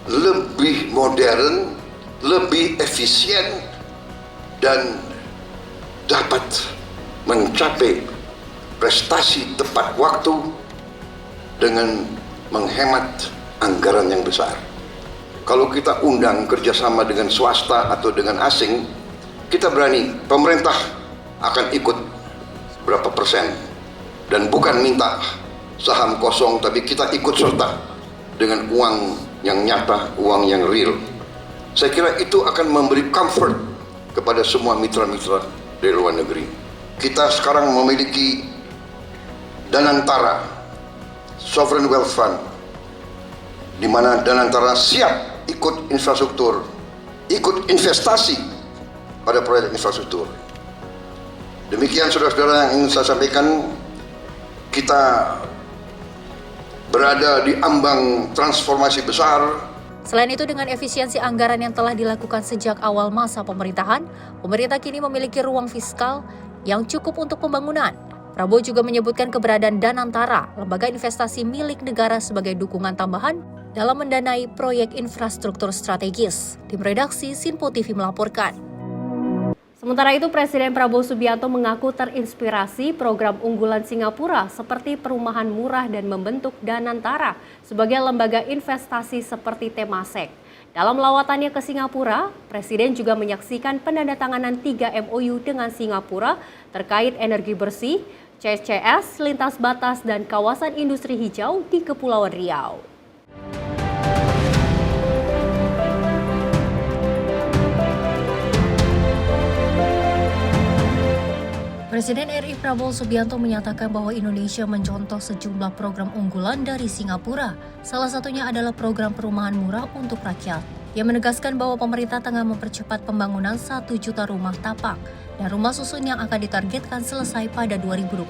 [SPEAKER 6] lebih modern, lebih efisien, dan dapat mencapai prestasi tepat waktu dengan menghemat anggaran yang besar. Kalau kita undang kerjasama dengan swasta atau dengan asing, kita berani, pemerintah akan ikut berapa persen. Dan bukan minta saham kosong, tapi kita ikut serta dengan uang yang nyata, uang yang real. Saya kira itu akan memberi comfort kepada semua mitra-mitra dari luar negeri. Kita sekarang memiliki Danantara, Sovereign Wealth Fund, di mana Danantara siap ikut infrastruktur, ikut investasi pada proyek infrastruktur. Demikian saudara-saudara yang ingin saya sampaikan, kita berada di ambang transformasi besar.
[SPEAKER 5] Selain itu, dengan efisiensi anggaran yang telah dilakukan sejak awal masa pemerintahan, pemerintah kini memiliki ruang fiskal yang cukup untuk pembangunan. Prabowo juga menyebutkan keberadaan Danantara, lembaga investasi milik negara sebagai dukungan tambahan dalam mendanai proyek infrastruktur strategis. Tim redaksi Sinpo TV melaporkan.
[SPEAKER 1] Sementara itu, Presiden Prabowo Subianto mengaku terinspirasi program unggulan Singapura seperti perumahan murah dan membentuk Danantara sebagai lembaga investasi seperti Temasek. Dalam lawatannya ke Singapura, Presiden juga menyaksikan penandatanganan 3 MOU dengan Singapura terkait energi bersih, CCS, lintas batas, dan kawasan industri hijau di Kepulauan Riau.
[SPEAKER 5] Presiden RI Prabowo Subianto menyatakan bahwa Indonesia mencontoh sejumlah program unggulan dari Singapura. Salah satunya adalah program perumahan murah untuk rakyat. Ia menegaskan bahwa pemerintah tengah mempercepat pembangunan 1 juta rumah tapak dan rumah susun yang akan ditargetkan selesai pada 2025.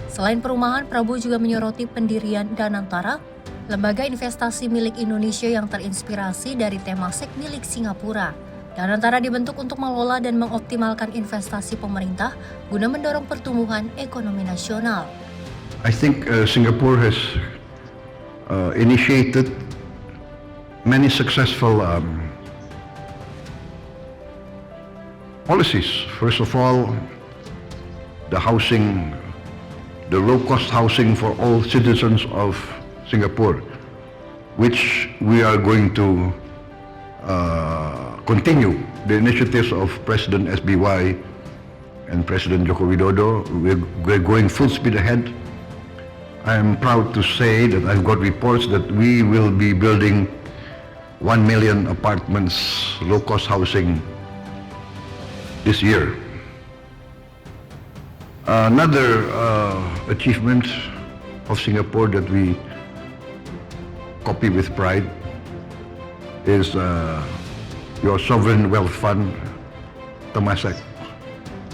[SPEAKER 5] Selain perumahan, Prabowo juga menyoroti pendirian Danantara, lembaga investasi milik Indonesia yang terinspirasi dari Temasek milik Singapura. Danantara dibentuk untuk mengelola dan mengoptimalkan investasi pemerintah guna mendorong pertumbuhan ekonomi nasional.
[SPEAKER 6] I think Singapore has initiated many successful policies. First of all, the low-cost housing for all citizens of Singapore, which we are going to continue the initiatives of President SBY and President Joko Widodo. We're going full speed ahead. I am proud to say that I've got reports that we will be building 1 million apartments, low-cost housing this year. Another achievement of Singapore that we copy with pride is your sovereign wealth fund, Temasek.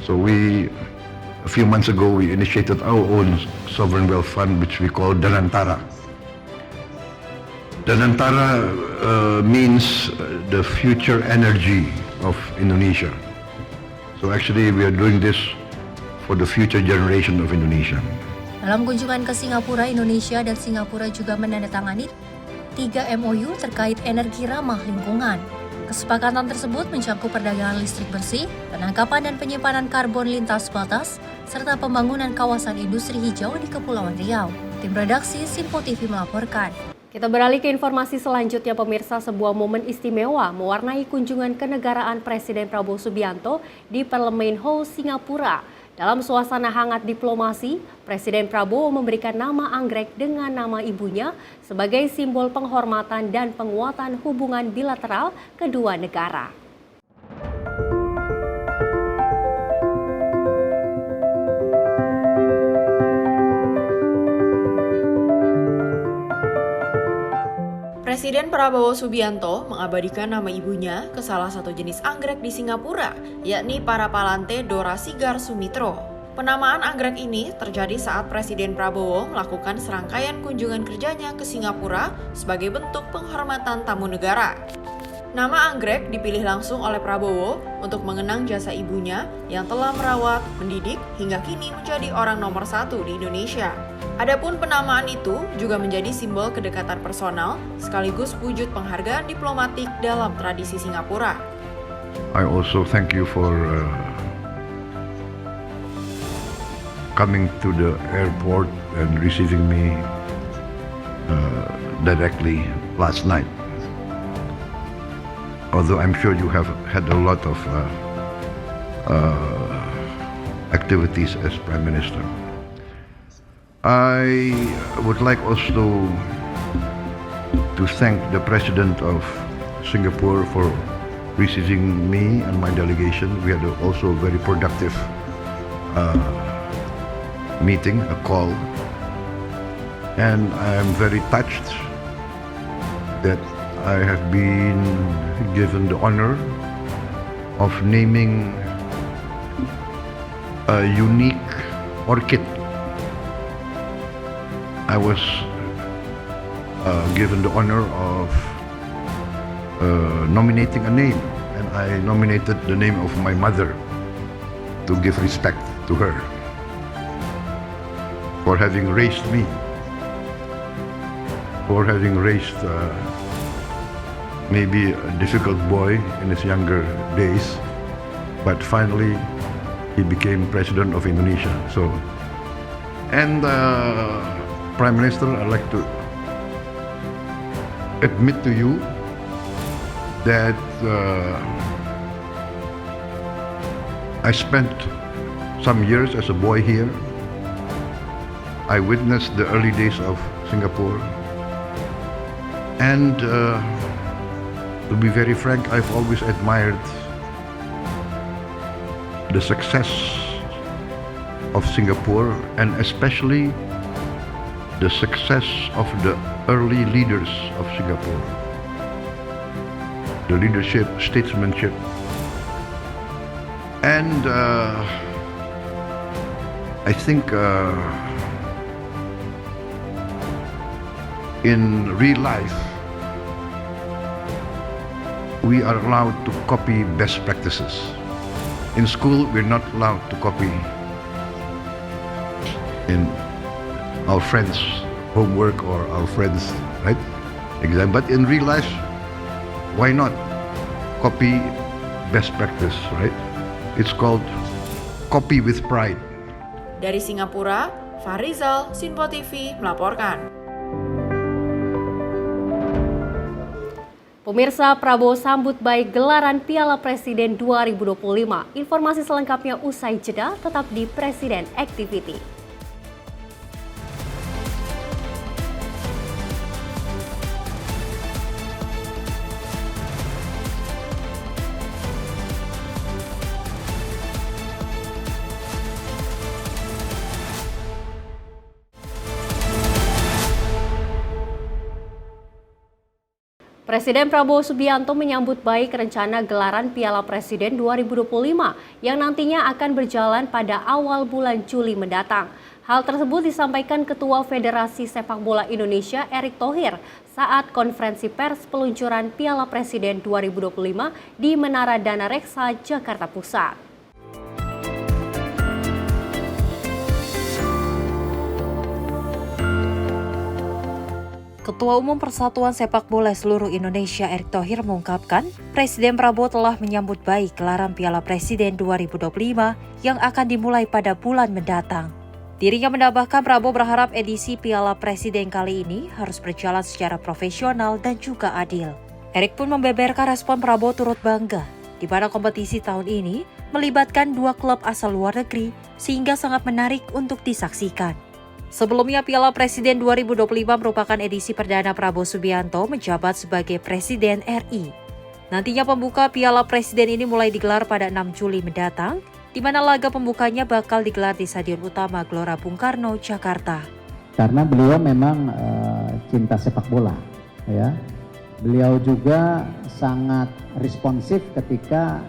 [SPEAKER 6] So a few months ago, we initiated our own sovereign wealth fund, which we call Danantara. Danantara means the future energy of Indonesia. So actually, we are doing this for the future generation of Indonesia.
[SPEAKER 5] Dalam kunjungan ke Singapura, Indonesia dan Singapura juga menandatangani 3 MOU terkait energi ramah lingkungan. Kesepakatan tersebut mencakup perdagangan listrik bersih, penangkapan dan penyimpanan karbon lintas batas, serta pembangunan kawasan industri hijau di Kepulauan Riau. Tim redaksi Sinpo TV melaporkan.
[SPEAKER 1] Kita beralih ke informasi selanjutnya, pemirsa. Sebuah momen istimewa mewarnai kunjungan kenegaraan Presiden Prabowo Subianto di Parliament Hall, Singapura. Dalam suasana hangat diplomasi, Presiden Prabowo memberikan nama anggrek dengan nama ibunya sebagai simbol penghormatan dan penguatan hubungan bilateral kedua negara.
[SPEAKER 12] Presiden Prabowo Subianto mengabadikan nama ibunya ke salah satu jenis anggrek di Singapura, yakni Parapalante dorasigar sumitro. Penamaan anggrek ini terjadi saat Presiden Prabowo melakukan serangkaian kunjungan kerjanya ke Singapura sebagai bentuk penghormatan tamu negara. Nama anggrek dipilih langsung oleh Prabowo untuk mengenang jasa ibunya yang telah merawat, mendidik, hingga kini menjadi orang nomor 1 di Indonesia. Adapun penamaan itu juga menjadi simbol kedekatan personal sekaligus wujud penghargaan diplomatik dalam tradisi Singapura.
[SPEAKER 6] I also thank you for coming to the airport and receiving me directly last night. Although I'm sure you have had a lot of activities as Prime Minister. I would like also to thank the President of Singapore for receiving me and my delegation. We had also a very productive meeting, a call, and I am very touched that I have been given the honor of naming a unique orchid. I was given the honor of nominating a name, and I nominated the name of my mother to give respect. to her for having raised me, for having raised maybe a difficult boy in his younger days, but finally he became President of Indonesia. So, and Prime Minister, I'd like to admit to you that I spent some years as a boy here. I witnessed the early days of Singapore, and to be very frank, I've always admired the success of Singapore, and especially the success of the early leaders of Singapore. The leadership, statesmanship, and I think in real life, we are allowed to copy best practices. In school, we're not allowed to copy in our friends' homework or our friends' exam. But in real life, why not copy best practice, right? It's called copy with pride.
[SPEAKER 12] Dari Singapura, Fahrizal, Sinpo TV melaporkan.
[SPEAKER 1] Pemirsa, Prabowo sambut baik gelaran Piala Presiden 2025. Informasi selengkapnya usai jeda, tetap di Presiden Activity. Presiden Prabowo Subianto menyambut baik rencana gelaran Piala Presiden 2025 yang nantinya akan berjalan pada awal bulan Juli mendatang. Hal tersebut disampaikan Ketua Federasi Sepak Bola Indonesia Erick Thohir saat konferensi pers peluncuran Piala Presiden 2025 di Menara Dana Reksa, Jakarta Pusat.
[SPEAKER 5] Ketua Umum Persatuan Sepak Bola Seluruh Indonesia Erick Thohir mengungkapkan, Presiden Prabowo telah menyambut baik gelaran Piala Presiden 2025 yang akan dimulai pada bulan mendatang. Dirinya menambahkan Prabowo berharap edisi Piala Presiden kali ini harus berjalan secara profesional dan juga adil. Erick pun membeberkan respon Prabowo turut bangga, di mana kompetisi tahun ini melibatkan 2 klub asal luar negeri sehingga sangat menarik untuk disaksikan. Sebelumnya, Piala Presiden 2025 merupakan edisi perdana Prabowo Subianto menjabat sebagai Presiden RI. Nantinya pembuka Piala Presiden ini mulai digelar pada 6 Juli mendatang, di mana laga pembukanya bakal digelar di Stadion Utama Gelora Bung Karno, Jakarta.
[SPEAKER 15] Karena beliau memang cinta sepak bola, ya. Beliau juga sangat responsif ketika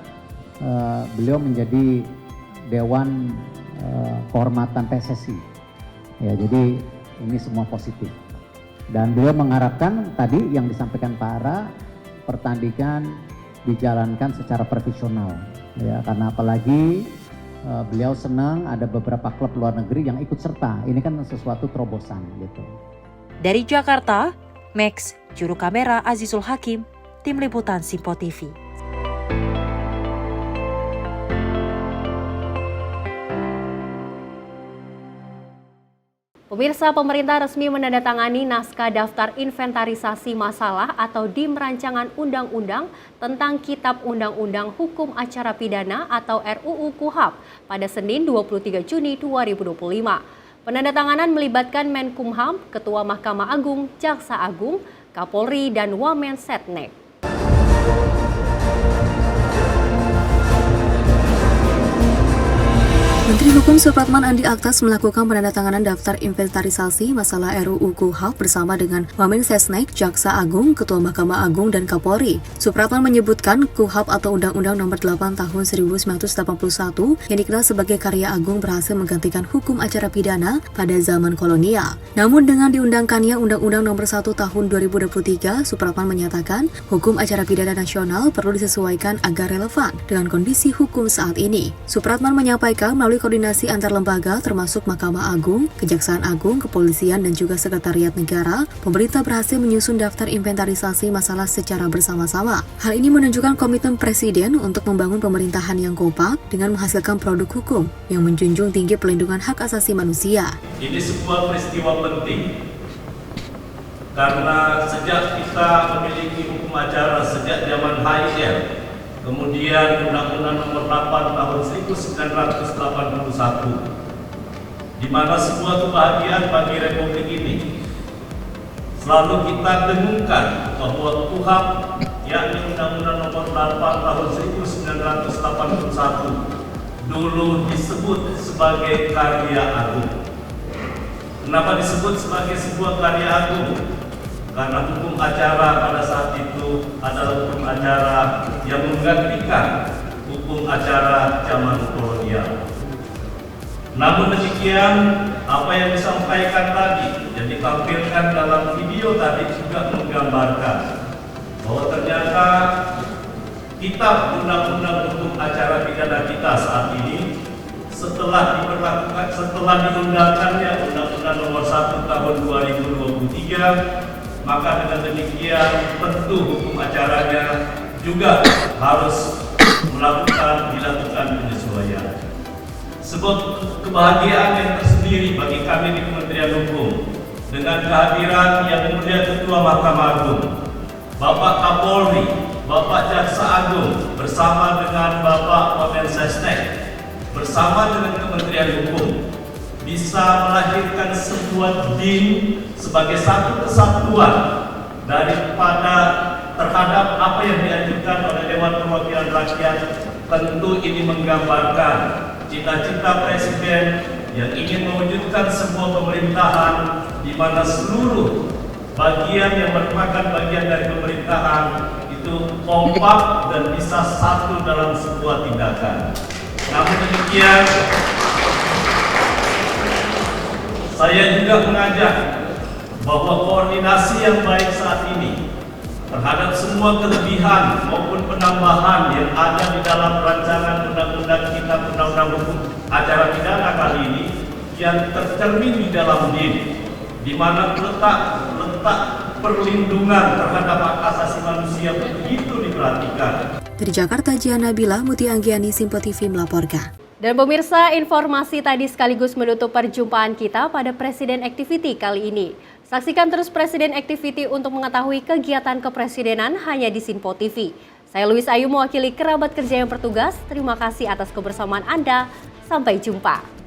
[SPEAKER 15] beliau menjadi Dewan Kehormatan PSSI. Ya, jadi ini semua positif. Dan beliau mengharapkan tadi yang disampaikan Pak Ara, pertandingan dijalankan secara profesional. Ya, karena apalagi beliau senang ada beberapa klub luar negeri yang ikut serta. Ini kan sesuatu terobosan gitu.
[SPEAKER 5] Dari Jakarta, Max, juru kamera Azizul Hakim, tim liputan Sinpo TV.
[SPEAKER 1] Pemirsa, pemerintah resmi menandatangani naskah daftar inventarisasi masalah atau DIM Rancangan Undang-Undang tentang Kitab Undang-Undang Hukum Acara Pidana atau RUU KUHAP pada Senin 23 Juni 2025. Penandatanganan melibatkan Menkumham, Ketua Mahkamah Agung, Jaksa Agung, Kapolri, dan Wamen Setnek.
[SPEAKER 16] Menteri Hukum Supratman Andi Aktas melakukan penandatanganan daftar inventarisasi masalah RUU KUHAP bersama dengan Wamen Setnek, Jaksa Agung, Ketua Mahkamah Agung, dan Kapolri. Supratman menyebutkan KUHAP atau Undang-Undang Nomor 8 Tahun 1981 yang dikenal sebagai karya agung berhasil menggantikan hukum acara pidana pada zaman kolonial. Namun dengan diundangkannya Undang-Undang Nomor 1 Tahun 2023, Supratman menyatakan hukum acara pidana nasional perlu disesuaikan agar relevan dengan kondisi hukum saat ini. Supratman menyampaikan melalui koordinasi antar lembaga termasuk Mahkamah Agung, Kejaksaan Agung, Kepolisian, dan juga Sekretariat Negara, pemerintah berhasil menyusun daftar inventarisasi masalah secara bersama-sama. Hal ini menunjukkan komitmen Presiden untuk membangun pemerintahan yang kompak dengan menghasilkan produk hukum yang menjunjung tinggi pelindungan hak asasi manusia.
[SPEAKER 17] Ini sebuah peristiwa penting karena sejak kita memiliki hukum acara sejak zaman HIR, kemudian Undang-Undang Nomor 8 Tahun 1981, di mana sebuah kebahagiaan bagi Republik ini. Selalu kita dengungkan bahwa KUHP, yakni Undang-Undang Nomor 8 Tahun 1981, dulu disebut sebagai karya agung. Kenapa disebut sebagai sebuah karya agung? Karena hukum acara pada saat itu adalah hukum acara yang menggantikan hukum acara zaman kolonial. Namun demikian, apa yang disampaikan tadi, yang ditampilkan dalam video tadi juga menggambarkan bahwa ternyata kitab undang-undang hukum acara pidana kita saat ini setelah diberlakukan, setelah diundangkannya Undang-Undang Nomor 1 Tahun 2023, maka dengan demikian tentu hukum acaranya juga harus dilakukan penyesuaian. Sebuah kebahagiaan yang tersendiri bagi kami di Kementerian Hukum dengan kehadiran Yang Mulia Ketua Mahkamah Agung, Bapak Kapolri, Bapak Jaksa Agung bersama dengan Bapak Wamensesnek, bersama dengan Kementerian Hukum, bisa melahirkan sebuah DIN sebagai satu kesatuan daripada terhadap apa yang diajukan oleh Dewan Perwakilan Rakyat. Tentu ini menggambarkan cita-cita Presiden yang ingin mewujudkan sebuah pemerintahan di mana seluruh bagian yang merupakan bagian dari pemerintahan itu kompak dan bisa satu dalam sebuah tindakan. Namun demikian, saya juga mengajak bahwa koordinasi yang baik saat ini terhadap semua kelebihan maupun penambahan yang ada di dalam rancangan undang-undang kita, undang-undang hukum acara pidana kali ini, yang tercermin di dalam DIN, di mana letak perlindungan terhadap hak asasi manusia begitu diperhatikan.
[SPEAKER 16] Dari Jakarta, Jian Nabila, Muti Anggiani, Simpo TV melaporkan.
[SPEAKER 1] Dan pemirsa, informasi tadi sekaligus menutup perjumpaan kita pada Presiden Activity kali ini. Saksikan terus Presiden Activity untuk mengetahui kegiatan kepresidenan hanya di Simpo TV. Saya Louis Ayu mewakili kerabat kerja yang bertugas. Terima kasih atas kebersamaan Anda. Sampai jumpa.